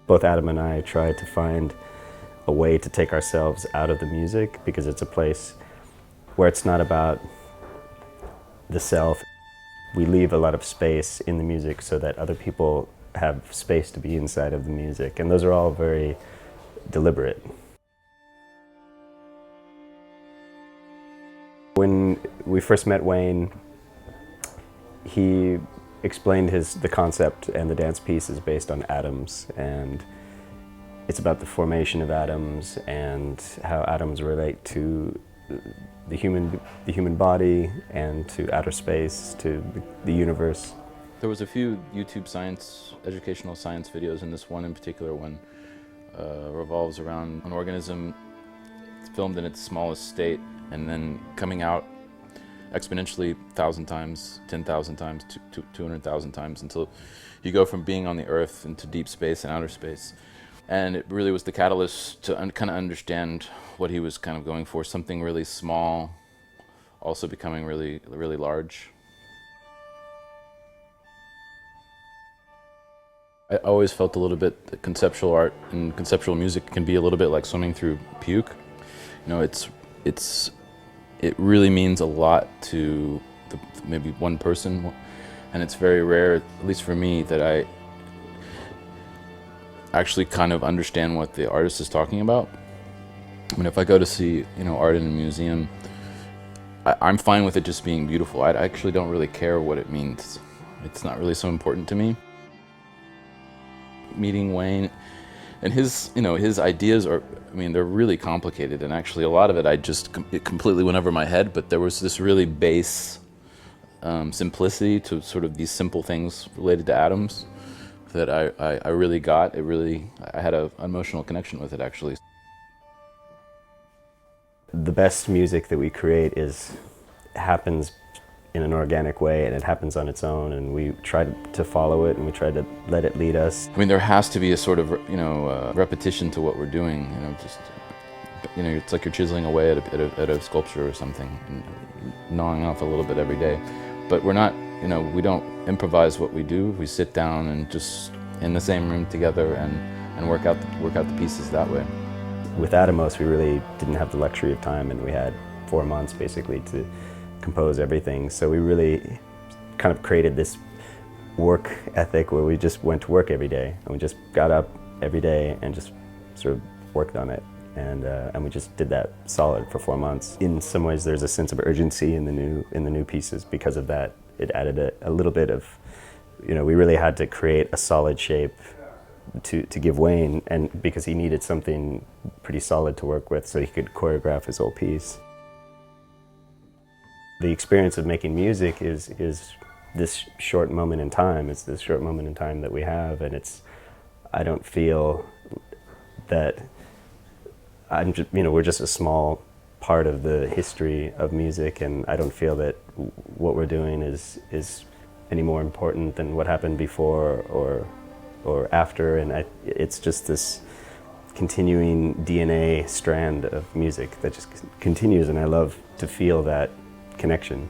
Both Adam and I try to find a way to take ourselves out of the music, because it's a place where it's not about the self. We leave a lot of space in the music so that other people have space to be inside of the music, and those are all very deliberate. When we first met Wayne, he explained the concept and the dance piece is based on atoms, and it's about the formation of atoms and how atoms relate to the human body and to outer space, to the universe. There was a few YouTube educational science videos, and this one in particular one revolves around an organism filmed in its smallest state and then coming out exponentially 1,000 times, 10,000 times, 200,000 times, until you go from being on the Earth into deep space and outer space. And it really was the catalyst to kind of understand what he was kind of going for, something really small, also becoming really, really large. I always felt a little bit that conceptual art and conceptual music can be a little bit like swimming through puke. You know, it really means a lot to maybe one person, and it's very rare, at least for me, that I actually kind of understand what the artist is talking about. I mean, if I go to see, art in a museum, I'm fine with it just being beautiful. I actually don't really care what it means. It's not really so important to me. Meeting Wayne and his ideas are, they're really complicated, and actually a lot of it it completely went over my head, but there was this really base simplicity to sort of these simple things related to atoms that I really got. I had an emotional connection with it, actually. The best music that we create happens in an organic way, and it happens on its own, and we try to follow it, and we try to let it lead us. There has to be a sort of, repetition to what we're doing, it's like you're chiseling away at a sculpture or something, and gnawing off a little bit every day. But we're not, we don't improvise what we do. We sit down and just in the same room together and work out the pieces that way. With Atomos, we really didn't have the luxury of time, and we had 4 months basically to compose everything. So we really kind of created this work ethic where we just went to work every day, and we just got up every day and just sort of worked on it. And we just did that solid for 4 months. In some ways, there's a sense of urgency in the new pieces because of that. It added a little bit of, we really had to create a solid shape to give Wayne, and because he needed something pretty solid to work with so he could choreograph his whole piece. The experience of making music is this short moment in time. It's this short moment in time that we have, and I don't feel that we're just a small part of the history of music, and I don't feel that what we're doing is any more important than what happened before or after, and it's just this continuing DNA strand of music that just continues, and I love to feel that connection.